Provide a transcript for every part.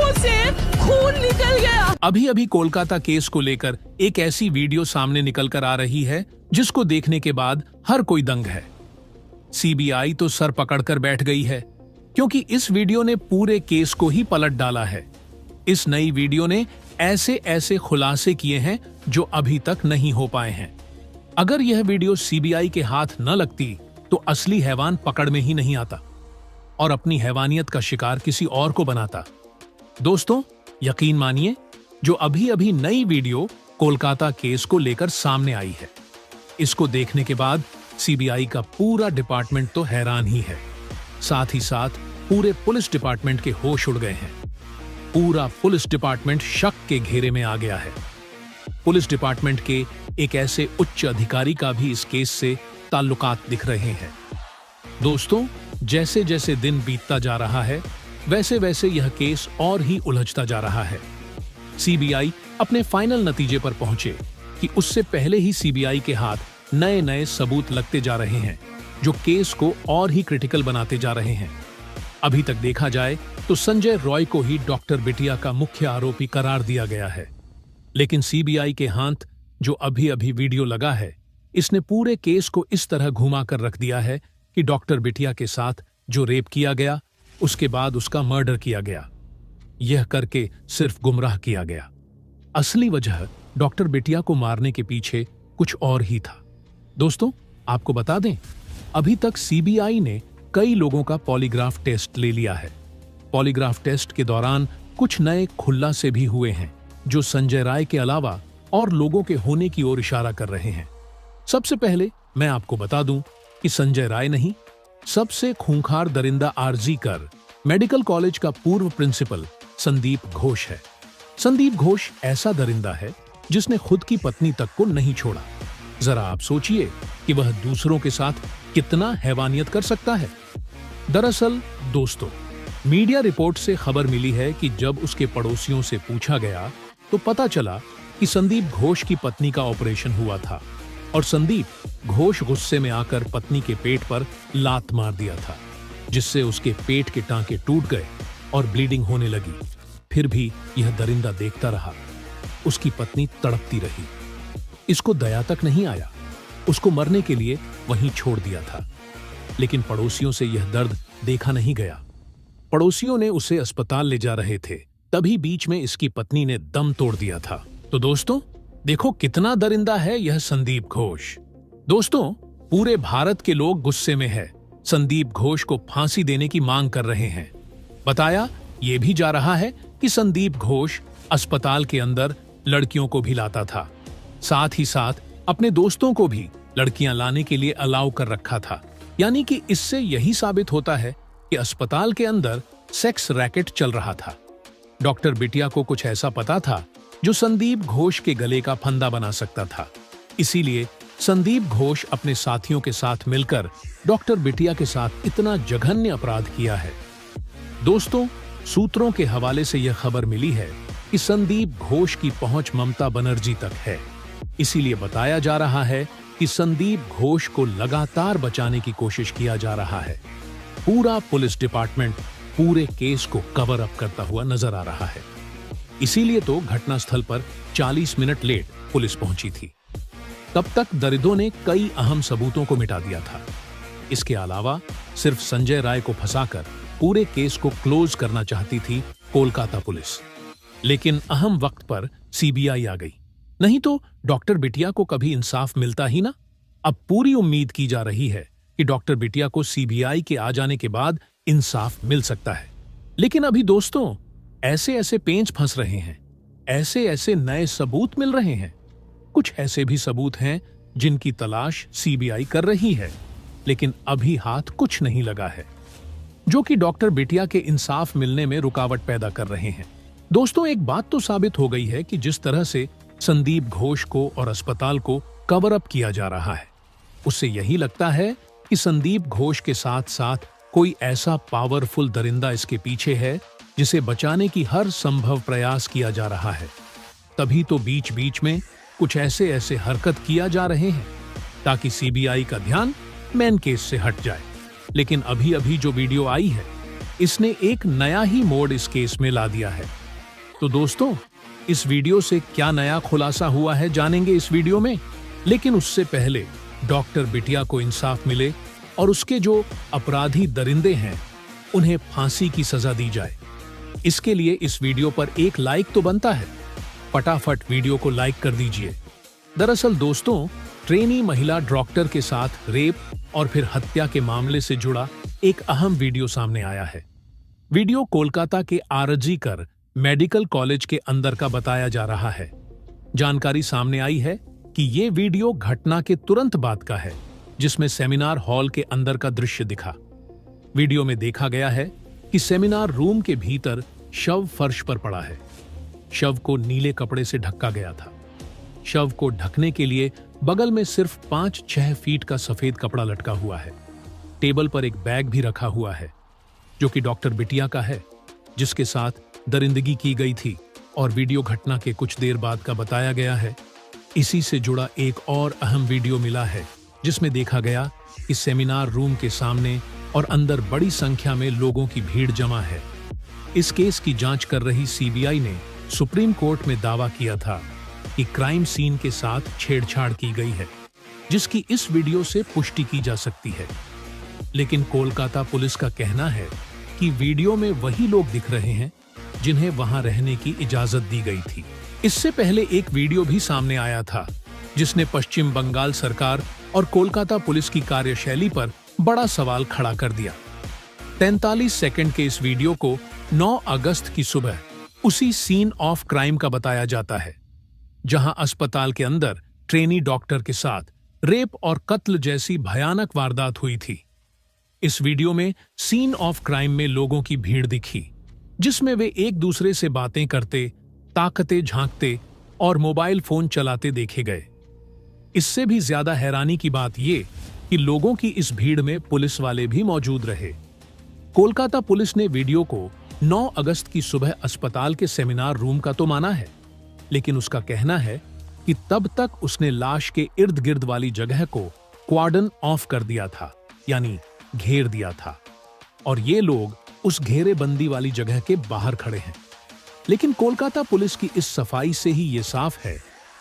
आंखों से खून निकल गया। अभी अभी कोलकाता केस को लेकर एक ऐसी वीडियो सामने निकल कर आ रही है जिसको देखने के बाद हर कोई दंग है। सीबीआई तो सर पकड़कर बैठ गई है, क्योंकि इस वीडियो ने पूरे केस को ही पलट डाला है। इस नई वीडियो ने ऐसे ऐसे खुलासे किए हैं जो अभी तक नहीं हो पाए हैं। अगर यह वीडियो सीबीआई के हाथ न लगती तो असली हैवान पकड़ में ही नहीं आता और अपनी हैवानियत का शिकार किसी और को बनाता। दोस्तों, यकीन मानिए, जो अभी अभी नई वीडियो कोलकाता केस को लेकर सामने आई है, इसको देखने के बाद सीबीआई का पूरा डिपार्टमेंट तो हैरान ही है। साथ ही साथ पूरे पुलिस डिपार्टमेंट के होश उड़ गए हैं। पूरा पुलिस डिपार्टमेंट शक के घेरे में आ गया है। पुलिस डिपार्टमेंट के एक ऐसे उच्च अधिकारी का भी इस केस से ताल्लुकात दिख रहे हैं। दोस्तों, जैसे जैसे दिन बीतता जा रहा है, वैसे वैसे यह केस और ही उलझता जा रहा है। सीबीआई अपने फाइनल नतीजे पर पहुंचे कि उससे पहले ही सीबीआई के हाथ नए नए सबूत लगते जा रहे हैं, जो केस को और ही क्रिटिकल बनाते जा रहे हैं। अभी तक देखा जाए तो संजय रॉय को ही डॉक्टर बिटिया का मुख्य आरोपी करार दिया गया है, लेकिन सीबीआई के हाथ जो अभी अभी वीडियो लगा है, इसने पूरे केस को इस तरह घुमा कर रख दिया है कि डॉक्टर बिटिया के साथ जो रेप किया गया, उसके बाद उसका मर्डर किया गया, यह करके सिर्फ गुमराह किया गया। असली वजह डॉक्टर बिटिया को मारने के पीछे कुछ और ही था। दोस्तों, आपको बता दें, अभी तक सीबीआई ने कई लोगों का पॉलीग्राफ टेस्ट ले लिया है। पॉलीग्राफ टेस्ट के दौरान कुछ नए खुलासे भी हुए हैं, जो संजय राय के अलावा और लोगों के होने की ओर इशारा कर रहे हैं। सबसे पहले मैं आपको बता दूं कि संजय राय नहीं, सबसे खूंखार दरिंदा आरजी कर मेडिकल कॉलेज का पूर्व प्रिंसिपल संदीप घोष है। संदीप घोष ऐसा दरिंदा है जिसने खुद की पत्नी तक को नहीं छोड़ा। जरा आप सोचिए कि वह दूसरों के साथ कितना हैवानियत कर सकता है। दरअसल दोस्तों, मीडिया रिपोर्ट से खबर मिली है कि जब उसके पड़ोसियों से पूछा गया तो पता चला कि संदीप घोष की पत्नी का ऑपरेशन हुआ था और संदीप घोष गुस्से में आकर पत्नी के पेट पर लात मार दिया था, जिससे उसके पेट के टांके टूट गए और ब्लीडिंग होने लगी। फिर भी यह दरिंदा देखता रहा। उसकी पत्नी तड़पती रही। इसको दया तक नहीं आया। उसको मरने के लिए वहीं छोड़ दिया था। लेकिन पड़ोसियों से यह दर्द देखा नहीं गया। पड़ोसियों ने उसे अस्पताल ले जा रहे थे, तभी बीच में इसकी पत्नी ने दम तोड़ दिया था। तो दोस्तों, देखो कितना दरिंदा है यह संदीप घोष। दोस्तों, पूरे भारत के लोग गुस्से में है। संदीप घोष को फांसी देने की मांग कर रहे हैं। बताया यह भी जा रहा है कि संदीप घोष अस्पताल के अंदर लड़कियों को भी लाता था, साथ ही साथ अपने दोस्तों को भी लड़कियां लाने के लिए अलाउ कर रखा था। यानी कि इससे यही साबित होता है कि अस्पताल के अंदर सेक्स रैकेट चल रहा था। डॉक्टर बिटिया को कुछ ऐसा पता था जो संदीप घोष के गले का फंदा बना सकता था। इसीलिए संदीप घोष अपने साथियों के साथ मिलकर डॉक्टर बिटिया के साथ इतना जघन्य अपराध किया है। दोस्तों, सूत्रों के हवाले से यह खबर मिली है कि संदीप घोष की पहुंच ममता बनर्जी तक है। इसीलिए बताया जा रहा है कि संदीप घोष को लगातार बचाने की कोशिश किया जा रहा है। पूरा पुलिस डिपार्टमेंट पूरे केस को कवर अप करता हुआ नजर आ रहा है। इसीलिए तो घटनास्थल पर 40 मिनट लेट पुलिस पहुंची थी। तब तक दरिंदों ने कई अहम सबूतों को मिटा दिया था। इसके अलावा सिर्फ संजय राय को फंसाकर पूरे केस को क्लोज करना चाहती थी कोलकाता पुलिस। लेकिन अहम वक्त पर सीबीआई आ गई, नहीं तो डॉक्टर बिटिया को कभी इंसाफ मिलता ही ना। अब पूरी उम्मीद की जा रही है कि डॉक्टर बिटिया को सीबीआई के आ जाने के बाद इंसाफ मिल सकता है। लेकिन अभी दोस्तों, ऐसे ऐसे पेंच फंस रहे हैं, ऐसे ऐसे नए सबूत मिल रहे हैं। कुछ ऐसे भी सबूत हैं जिनकी तलाश सीबीआई कर रही है, लेकिन अभी हाथ कुछ नहीं लगा है, जो कि डॉक्टर बिटिया के इंसाफ मिलने में रुकावट पैदा कर रहे हैं। दोस्तों, एक बात तो साबित हो गई है कि जिस तरह से संदीप घोष को और अस्पताल को कवर अप किया जा रहा है, उससे यही लगता है कि संदीप घोष के साथ साथ कोई ऐसा पावरफुल दरिंदा इसके पीछे है जिसे बचाने की हर संभव प्रयास किया जा रहा है। तभी तो बीच बीच में कुछ ऐसे ऐसे हरकत किया जा रहे हैं ताकि सीबीआई का ध्यान मेन केस से हट जाए। लेकिन अभी अभी जो वीडियो आई है, इसने एक नया ही मोड़ इस केस में ला दिया है। तो दोस्तों, इस वीडियो से क्या नया खुलासा हुआ है जानेंगे इस वीडियो में। लेकिन उससे पहले डॉक्टर बिटिया को इंसाफ मिले और उसके जो अपराधी दरिंदे हैं उन्हें फांसी की सजा दी जाए। इसके लिए इस वीडियो पर एक लाइक तो बनता है। फटाफट वीडियो को लाइक कर दीजिए। दरअसल दोस्तों, ट्रेनी महिला डॉक्टर के साथ रेप और फिर हत्या के मामले से जुड़ा एक अहम वीडियो सामने आया है। वीडियो कोलकाता के आरजी कर मेडिकल कॉलेज के अंदर का बताया जा रहा है। जानकारी सामने आई है कि ये वीडियो घटना के तुरंत बाद का है, जिसमें सेमिनार हॉल के अंदर का दृश्य दिखा। वीडियो में देखा गया है कि सेमिनार रूम के भीतर शव फर्श पर पड़ा है। शव को नीले कपड़े से ढका गया था। शव को ढकने के लिए बगल में सिर्फ 5-6 फीट का सफेद कपड़ा लटका हुआ है। टेबल पर एक बैग भी रखा हुआ है जो कि डॉक्टर बिटिया का है, जिसके साथ दरिंदगी की गई थी। और वीडियो घटना के कुछ देर बाद का बताया गया है। इसी से जुड़ा एक और अहम वीडियो मिला है, जिसमें देखा गया कि सेमिनार रूम के सामने और अंदर बड़ी संख्या में लोगों की भीड़ जमा है। इस केस की जांच कर रही सीबीआई ने सुप्रीम कोर्ट में दावा किया था कि क्राइम सीन के साथ छेड़छाड़ की गई है, जिसकी इस वीडियो से पुष्टि की जा सकती है। लेकिन कोलकाता पुलिस का कहना है कि वीडियो में वही लोग दिख रहे हैं जिन्हें वहां रहने की इजाजत दी गई थी। इससे पहले एक वीडियो भी सामने आया था, जिसने पश्चिम बंगाल सरकार और कोलकाता पुलिस की कार्यशैली पर बड़ा सवाल खड़ा कर दिया। 43 सेकंड के इस वीडियो को 9 अगस्त की सुबह उसी सीन ऑफ क्राइम का बताया जाता है, जहां अस्पताल के अंदर ट्रेनी डॉक्टर के साथ रेप और कत्ल जैसी भयानक वारदात हुई थी। इस वीडियो में सीन ऑफ क्राइम में लोगों की भीड़ दिखी, जिसमें वे एक दूसरे से बातें करते, ताकते झांकते और मोबाइल फोन चलाते देखे गए। इससे भी ज्यादा हैरानी की बात ये कि लोगों की इस भीड़ में पुलिस वाले भी मौजूद रहे। कोलकाता पुलिस ने वीडियो को 9 अगस्त की सुबह अस्पताल के सेमिनार रूम का तो माना है, लेकिन उसका कहना है कि तब तक उसने लाश के इर्द गिर्द वाली जगह को क्वार्डन ऑफ कर दिया था, यानी घेर दिया था, और ये लोग उस घेरेबंदी वाली जगह के बाहर खड़े हैं। लेकिन कोलकाता पुलिस की इस सफाई से ही ये साफ है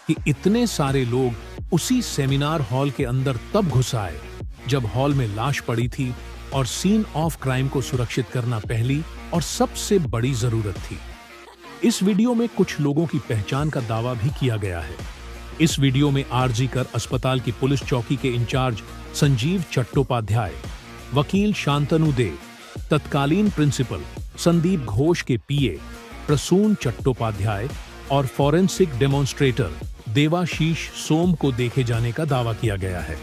कि इतने सारे लोग उसी सेमिनार हॉल के अंदर तब घुस आए जब हॉल में लाश पड़ी थी, और सीन ऑफ क्राइम को सुरक्षित करना पहली और सबसे बड़ी जरूरत थी। इस वीडियो में कुछ लोगों की पहचान का दावा भी किया गया है। इस वीडियो में आरजी कर अस्पताल की पुलिस चौकी के इंचार्ज संजीव चट्टोपाध्याय, वकील शांतनु दे, तत्कालीन प्रिंसिपल संदीप घोष के पीए प्रसून चट्टोपाध्याय और फॉरेंसिक डेमोन्स्ट्रेटर देवाशीष सोम को देखे जाने का दावा किया गया है।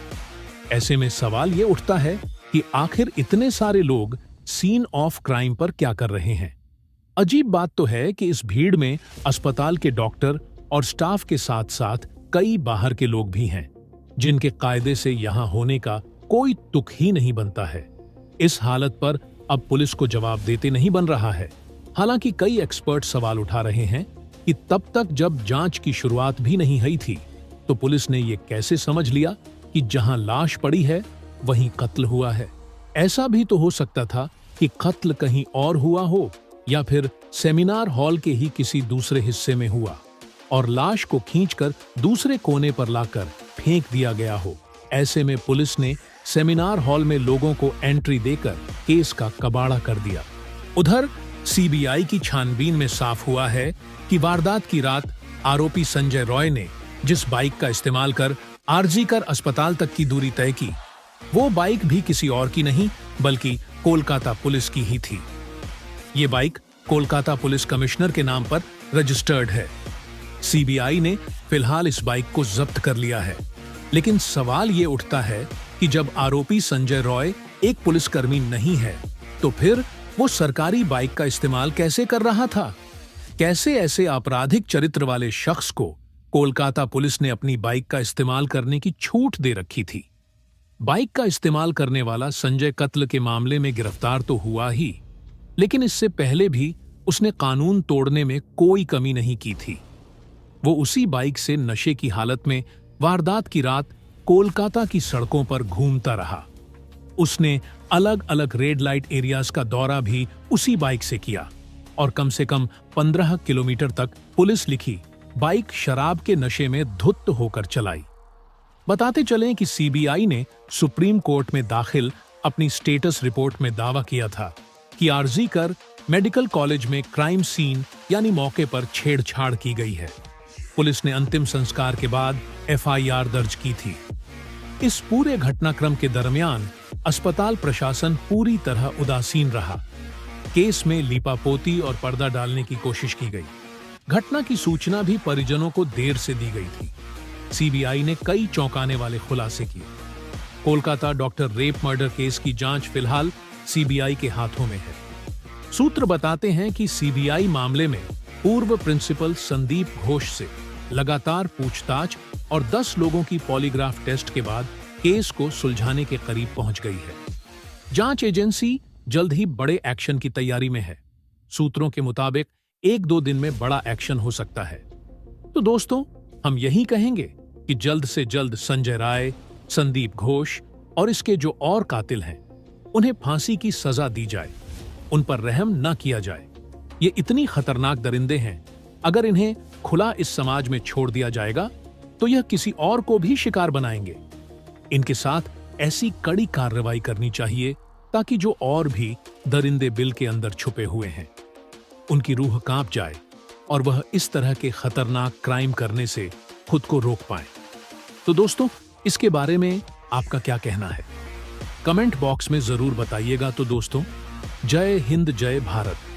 ऐसे में सवाल ये उठता है कि आखिर इतने सारे लोग सीन ऑफ क्राइम पर क्या कर रहे हैं। अजीब बात तो है कि इस भीड़ में अस्पताल के डॉक्टर और स्टाफ के साथ साथ कई बाहर के लोग भी हैं, जिनके कायदे से यहां होने का कोई तुक ही नहीं बनता है। इस हालत पर अब पुलिस को जवाब देते नहीं बन रहा है। हालांकि कई एक्सपर्ट सवाल उठा रहे हैं कि तब तक जब जांच की शुरुआत भी नहीं हुई थी, तो पुलिस ने यह कैसे समझ लिया कि जहां लाश पड़ी है वहीं कत्ल हुआ है। ऐसा भी तो हो सकता था कि कत्ल कहीं और हुआ हो, या फिर सेमिनार हॉल के ही किसी दूसरे हिस्से में हुआ और लाश को खींचकर दूसरे कोने पर लाकर फेंक दिया गया हो। ऐसे में पुलिस ने सेमिनार हॉल में लोगों को एंट्री देकर केस का कबाड़ा कर दिया। उधर सीबीआई की छानबीन में साफ हुआ है कि वारदात की रात आरोपी संजय रॉय ने जिस बाइक का इस्तेमाल कर आरजी कर अस्पताल तक की दूरी तय की, वो बाइक भी किसी और की नहीं बल्कि कोलकाता पुलिस की ही थी। ये बाइक कोलकाता पुलिस कमिश्नर के नाम पर रजिस्टर्ड है। सीबीआई ने फिलहाल इस बाइक को जब्त कर लिया है। लेकिन सवाल ये उठता है कि जब आरोपी संजय रॉय एक पुलिसकर्मी नहीं है, तो फिर वो सरकारी बाइक का इस्तेमाल कैसे कर रहा था? कैसे ऐसे आपराधिक चरित्र वाले शख्स को कोलकाता पुलिस ने अपनी बाइक का इस्तेमाल करने की छूट दे रखी थी? बाइक का इस्तेमाल करने वाला संजय कत्ल के मामले में गिरफ्तार तो हुआ ही, लेकिन इससे पहले भी उसने कानून तोड़ने में कोई कमी नहीं की थी। वो उसी बाइक से नशे की हालत में वारदात की रात कोलकाता की सड़कों पर घूमता रहा। उसने अलग अलग रेड लाइट एरियाज का दौरा भी उसी बाइक से किया और कम से कम 15 किलोमीटर तक पुलिस लिखी बाइक शराब के नशे में धुत होकर चलाई। बताते चलें कि सीबीआई ने सुप्रीम कोर्ट में दाखिल अपनी स्टेटस रिपोर्ट में दावा किया था कि आरजी कर मेडिकल कॉलेज में क्राइम सीन यानी मौके पर छेड़छाड़ की गई है। पुलिस ने अंतिम संस्कार के बाद एफआईआर दर्ज की थी। इस पूरे घटनाक्रम के दरमियान अस्पताल प्रशासन पूरी तरह उदासीन रहा। केस में लीपापोती और पर्दा डालने की कोशिश की गई। घटना की सूचना भी परिजनों को देर से दी गई थी। सीबीआई ने कई चौंकाने वाले खुलासे किए। Kolkata doctor rape murder case की जांच फिलहाल सीबीआई के हाथों में है। सूत्र बताते हैं कि सीबीआई मामले में पूर्व प्रिंसिपल संदीप घोष से लगातार पूछताछ और 10 लोगों की पॉलीग्राफ टेस्ट के बाद केस को सुलझाने के करीब पहुंच गई है। जांच एजेंसी जल्द ही बड़े एक्शन की तैयारी में है। सूत्रों के मुताबिक 1-2 दिन में बड़ा एक्शन हो सकता है। तो दोस्तों, हम यही कहेंगे कि जल्द से जल्द संजय राय, संदीप घोष और इसके जो और कातिल हैं, उन्हें फांसी की सजा दी जाए। उन पर रहम न किया जाए। ये इतनी खतरनाक दरिंदे हैं, अगर इन्हें खुला इस समाज में छोड़ दिया जाएगा तो यह किसी और को भी शिकार बनाएंगे। इनके साथ ऐसी कड़ी कार्रवाई करनी चाहिए ताकि जो और भी दरिंदे बिल के अंदर छुपे हुए हैं, उनकी रूह कांप जाए और वह इस तरह के खतरनाक क्राइम करने से खुद को रोक पाए। तो दोस्तों, इसके बारे में आपका क्या कहना है? कमेंट बॉक्स में जरूर बताइएगा। तो दोस्तों, जय हिंद, जय भारत।